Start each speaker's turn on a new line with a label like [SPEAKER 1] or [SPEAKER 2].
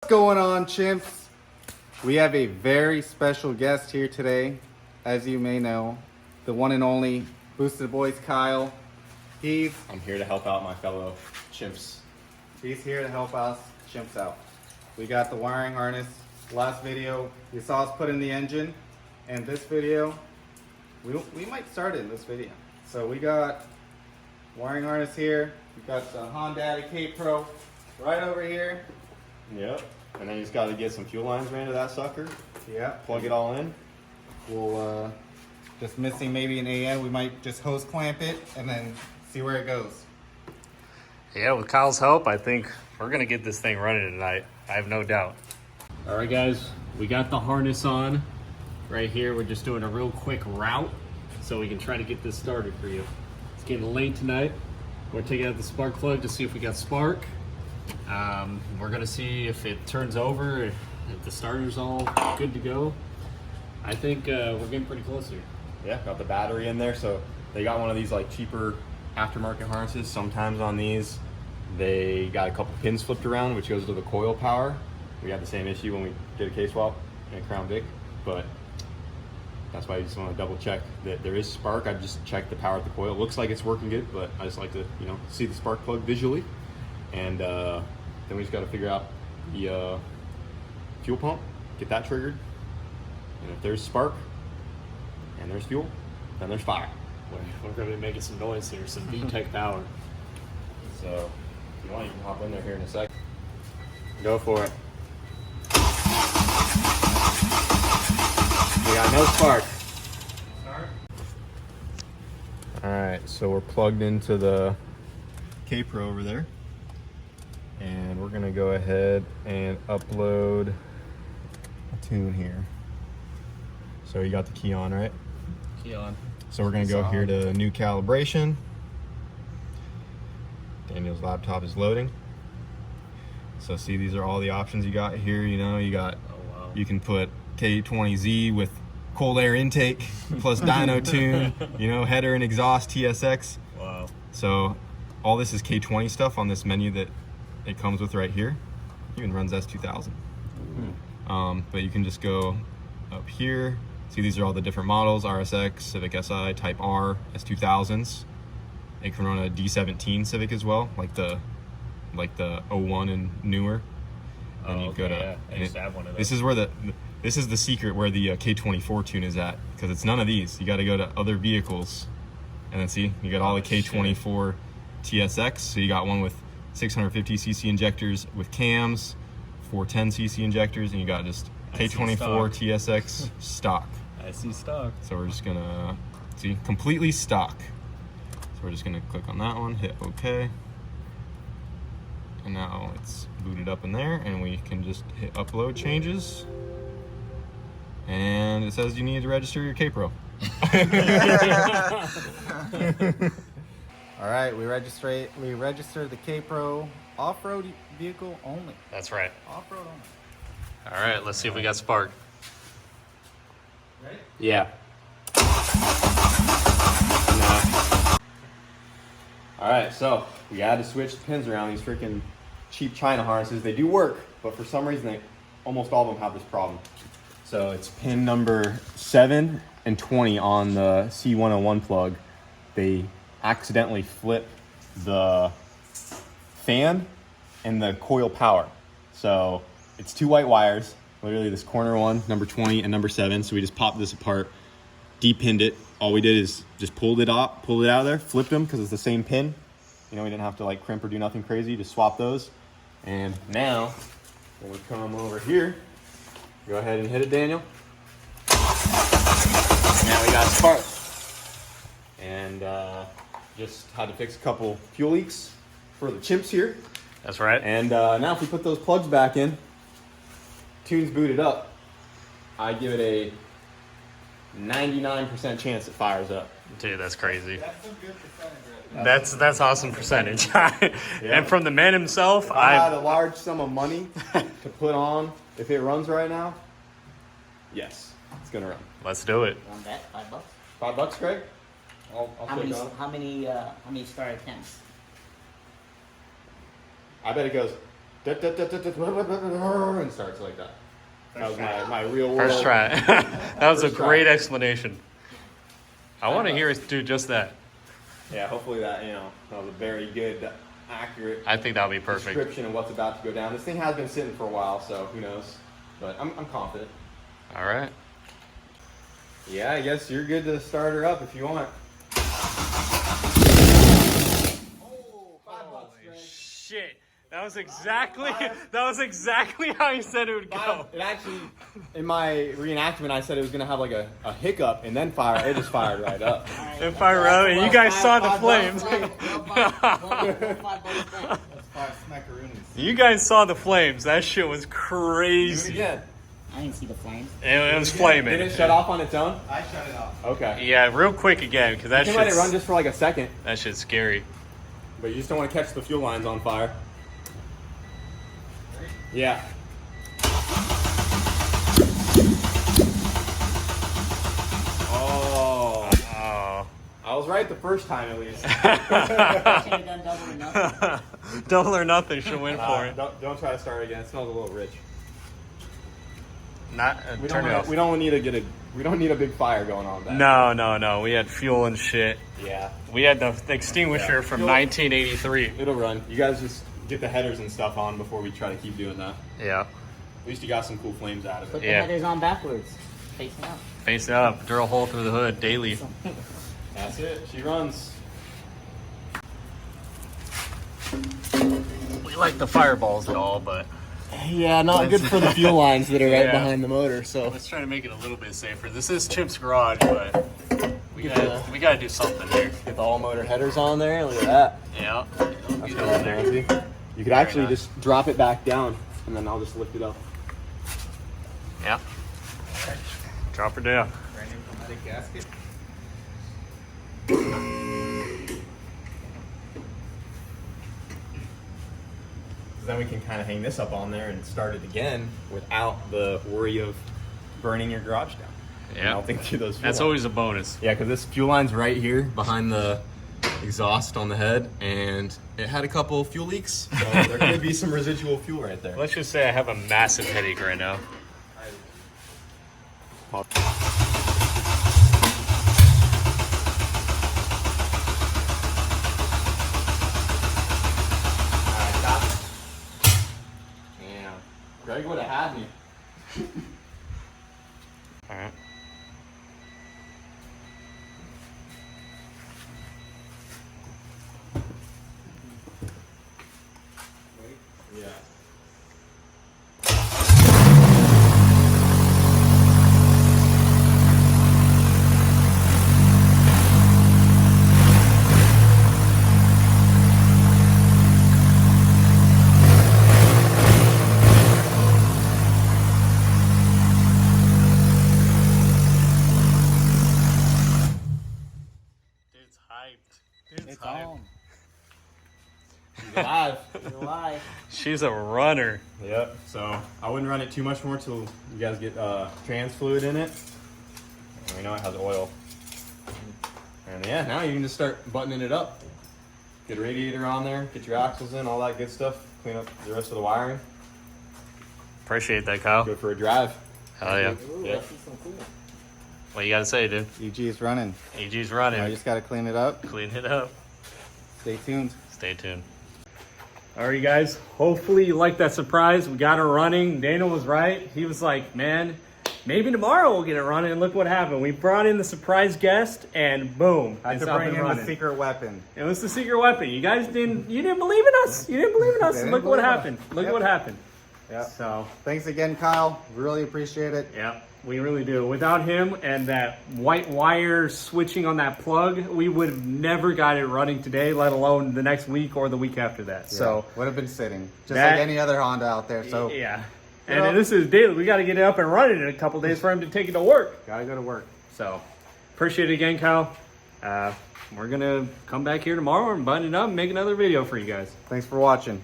[SPEAKER 1] going on, chimps? We have a very special guest here today, as you may know, the one and only Boostedboiz Kyle.
[SPEAKER 2] I'm here to help out my fellow chimps.
[SPEAKER 1] He's here to help us chimps out. We got the wiring harness. Last video, you saw us put in the engine, and this video, we might start it in this video. So we got wiring harness here. We got the Honda KPro right over here.
[SPEAKER 2] Yep. And then you just got to get some fuel lines ran to that sucker.
[SPEAKER 1] Yeah.
[SPEAKER 2] Plug it all in.
[SPEAKER 1] We'll just missing maybe an AN. We might just hose clamp it and then see where it goes.
[SPEAKER 3] Yeah, with Kyle's help, I think we're gonna get this thing running tonight. I have no doubt. All right, guys, we got the harness on right here. We're just doing a real quick route so we can try to get this started for you. It's getting late tonight. We're taking out the spark plug to see if we got spark. We're gonna see if it turns over, if the starter's all good to go. I think we're getting pretty close here.
[SPEAKER 2] Yeah, got the battery in there. So they got one of these like cheaper aftermarket harnesses. Sometimes on these, they got a couple pins flipped around, which goes to the coil power. We had the same issue when we did a K-swap and Crown Vic, but that's why I just want to double check that there is spark. I just checked the power at the coil. It looks like it's working good, but I just like to, see the spark plug visually. And then we just got to figure out the fuel pump, get that triggered. And if there's spark and there's fuel, then there's fire.
[SPEAKER 3] We're gonna be making some noise here, some VTEC power.
[SPEAKER 2] So if you want, you can hop in there here in a sec.
[SPEAKER 3] Go for it.
[SPEAKER 2] We got no spark. All right, so we're plugged into the KPro over there. And we're gonna go ahead and upload a tune here. So you got the key on, right?
[SPEAKER 3] Key on.
[SPEAKER 2] So we're gonna go here to new calibration. Daniel's laptop is loading. So see, these are all the options you got here. You got, you can put K20Z with cold air intake plus dyno tune, header and exhaust TSX.
[SPEAKER 3] Wow.
[SPEAKER 2] So all this is K20 stuff on this menu that it comes with right here. Even runs S2000. But you can just go up here. See, these are all the different models: RSX, Civic Si, Type R, S2000s. It can run a D17 Civic as well, like the 01 and newer. And you go to.
[SPEAKER 3] Yeah. I used to have one of those.
[SPEAKER 2] This is the secret where the K24 tune is at, because it's none of these. You got to go to other vehicles, and then see, you got all the K24 TSX. So you got one with 650cc injectors with cams, 410cc injectors, and you got just K24 TSX stock.
[SPEAKER 3] I see stock.
[SPEAKER 2] So we're just gonna see completely stock. So we're just gonna click on that one, hit OK, and now it's booted up in there, and we can just hit upload changes, and it says you need to register your KPro.
[SPEAKER 1] All right, we register the KPro off-road vehicle only.
[SPEAKER 3] That's right.
[SPEAKER 1] Off-road only.
[SPEAKER 3] All right, let's see if we got spark.
[SPEAKER 1] Ready?
[SPEAKER 3] Yeah.
[SPEAKER 2] No. All right, so we had to switch the pins around. These freaking cheap China harnesses, they do work, but for some reason, almost all of them have this problem. So it's pin number 7 and 20 on the C101 plug. They accidentally flip the fan and the coil power. So it's two white wires, literally this corner one, number 20 and number 7. So we just popped this apart, depinned it. All we did is just pulled it out of there, flipped them because it's the same pin. We didn't have to like crimp or do nothing crazy, just swap those. And now, when we come over here, go ahead and hit it, Daniel. Now we got spark. And just had to fix a couple fuel leaks for the chimps here.
[SPEAKER 3] That's right.
[SPEAKER 2] And now if we put those plugs back in, tune's booted up, I give it a 99% chance it fires up.
[SPEAKER 3] Dude, that's crazy.
[SPEAKER 1] That's some good percentage right there.
[SPEAKER 3] That's awesome percentage. And from the man himself,
[SPEAKER 2] I had a large sum of money to put on. If it runs right now, yes, it's gonna run.
[SPEAKER 3] Let's do it.
[SPEAKER 4] On that, $5.
[SPEAKER 2] $5, Greg? I'll
[SPEAKER 4] How
[SPEAKER 2] take
[SPEAKER 4] many?
[SPEAKER 2] on it.
[SPEAKER 4] How many starter attempts?
[SPEAKER 2] I bet it goes and starts like that. That was my real world.
[SPEAKER 3] First try. That was a
[SPEAKER 2] First try.
[SPEAKER 3] great explanation. I want to hear us do just that.
[SPEAKER 2] Yeah, hopefully that was a very good, accurate
[SPEAKER 3] I think that would be perfect.
[SPEAKER 2] description of what's about to go down. This thing has been sitting for a while, so who knows? But I'm confident.
[SPEAKER 3] All right.
[SPEAKER 2] Yeah, I guess you're good to start her up if you want.
[SPEAKER 3] Shit. That was exactly how you said it would go.
[SPEAKER 2] It actually, in my reenactment, I said it was gonna have like a hiccup and then fire. It just fired right up.
[SPEAKER 3] If I wrote it, you guys saw the flames. You guys saw the flames. That shit was
[SPEAKER 2] Do it
[SPEAKER 3] crazy.
[SPEAKER 2] again.
[SPEAKER 4] I didn't see the flames.
[SPEAKER 3] It was flaming.
[SPEAKER 2] Did it shut off on its own?
[SPEAKER 1] I shut it off.
[SPEAKER 2] Okay.
[SPEAKER 3] Yeah, real quick again, because that
[SPEAKER 2] You can let it run
[SPEAKER 3] shit's,
[SPEAKER 2] just for like a second,
[SPEAKER 3] that shit's scary.
[SPEAKER 2] but you just don't want to catch the fuel lines on fire. Yeah. Oh.
[SPEAKER 3] Oh.
[SPEAKER 2] I was right the first time at least.
[SPEAKER 4] Should have done double or nothing.
[SPEAKER 3] Double or nothing should win for it.
[SPEAKER 2] Don't try to start again. It smells a little rich.
[SPEAKER 3] Not turn it off.
[SPEAKER 2] We don't need a big fire going on back.
[SPEAKER 3] No. We had fuel and shit.
[SPEAKER 2] Yeah.
[SPEAKER 3] We had the extinguisher
[SPEAKER 2] Yeah.
[SPEAKER 3] from
[SPEAKER 2] Fuel.
[SPEAKER 3] 1983.
[SPEAKER 2] It'll run. You guys just get the headers and stuff on before we try to keep doing that.
[SPEAKER 3] Yeah.
[SPEAKER 2] At least you got some cool flames out of
[SPEAKER 4] Put
[SPEAKER 2] it.
[SPEAKER 4] the
[SPEAKER 3] Yeah.
[SPEAKER 4] headers on backwards. Facing up.
[SPEAKER 3] Face it up. Drill a hole through the hood daily.
[SPEAKER 2] That's it. She runs.
[SPEAKER 3] We like the fireballs and all, but
[SPEAKER 2] Yeah, not good for the fuel lines that are right
[SPEAKER 3] Yeah.
[SPEAKER 2] behind the motor. So
[SPEAKER 3] let's try to make it a little bit safer. This is Chimps Garage, but we gotta do something here.
[SPEAKER 2] get the all motor headers on there. Look at that.
[SPEAKER 3] Yeah.
[SPEAKER 2] That's really fancy. You could actually
[SPEAKER 3] nice.
[SPEAKER 2] just drop it back down, and then I'll just lift it up.
[SPEAKER 3] Yeah. Drop her down.
[SPEAKER 1] Brand new pneumatic gasket.
[SPEAKER 2] Then we can kind of hang this up on there and start it again without the worry of burning your garage down.
[SPEAKER 3] Yeah.
[SPEAKER 2] Melting through those fuel
[SPEAKER 3] That's
[SPEAKER 2] lines.
[SPEAKER 3] always a bonus.
[SPEAKER 2] Yeah, because this fuel line's right here behind the exhaust on the head, and it had a couple fuel leaks, so there could be some residual fuel right there.
[SPEAKER 3] Let's just say I have a massive headache right now.
[SPEAKER 2] Alright, stop. Damn. Greg would have had me.
[SPEAKER 3] All right.
[SPEAKER 2] Yeah.
[SPEAKER 3] Dude's hyped. Dude's
[SPEAKER 4] It's
[SPEAKER 3] hyped.
[SPEAKER 4] on.
[SPEAKER 2] She's alive.
[SPEAKER 4] It's alive.
[SPEAKER 3] She's a runner.
[SPEAKER 2] Yep. So I wouldn't run it too much more till you guys get trans fluid in it. And we know it has oil. And yeah, now you can just start buttoning it up. Get a radiator on there, get your axles in, all that good stuff. Clean up the rest of the wiring.
[SPEAKER 3] Appreciate that, Kyle.
[SPEAKER 2] Go for a drive.
[SPEAKER 3] Hell yeah.
[SPEAKER 4] Ooh,
[SPEAKER 2] Yeah.
[SPEAKER 4] I see some cool.
[SPEAKER 3] What you gotta say, dude?
[SPEAKER 1] EG is running.
[SPEAKER 3] EG's
[SPEAKER 1] I
[SPEAKER 3] running.
[SPEAKER 1] just got to clean it up.
[SPEAKER 3] Clean it up.
[SPEAKER 1] Stay tuned.
[SPEAKER 3] Stay tuned. All right, guys. Hopefully you liked that surprise. We got her running. Daniel was right. He was like, man, maybe tomorrow we'll get it running. And look what happened. We brought in the surprise guest, and boom,
[SPEAKER 1] I had
[SPEAKER 3] it's
[SPEAKER 1] to
[SPEAKER 3] up
[SPEAKER 1] bring
[SPEAKER 3] and
[SPEAKER 1] in the
[SPEAKER 3] running.
[SPEAKER 1] secret weapon.
[SPEAKER 3] It was the secret weapon. You guys didn't believe in us. You didn't believe in us.
[SPEAKER 1] They didn't
[SPEAKER 3] Look what
[SPEAKER 1] believe us.
[SPEAKER 3] happened. Look
[SPEAKER 1] Yep.
[SPEAKER 3] what happened.
[SPEAKER 1] Yeah.
[SPEAKER 3] So,
[SPEAKER 1] Thanks again, Kyle. Really appreciate it.
[SPEAKER 3] yeah, we really do. Without him and that white wire switching on that plug, we would have never got it running today, let alone the next week or the week after that. So,
[SPEAKER 1] would have been sitting just
[SPEAKER 3] That-
[SPEAKER 1] like any other Honda out there. So
[SPEAKER 3] yeah.
[SPEAKER 1] You
[SPEAKER 3] And
[SPEAKER 1] know-
[SPEAKER 3] this is daily. We got to get it up and running in a couple days for him to take it to work.
[SPEAKER 1] gotta go to work.
[SPEAKER 3] So, appreciate it again, Kyle. We're going to come back here tomorrow and button it up and make another video for you guys.
[SPEAKER 1] Thanks for watching.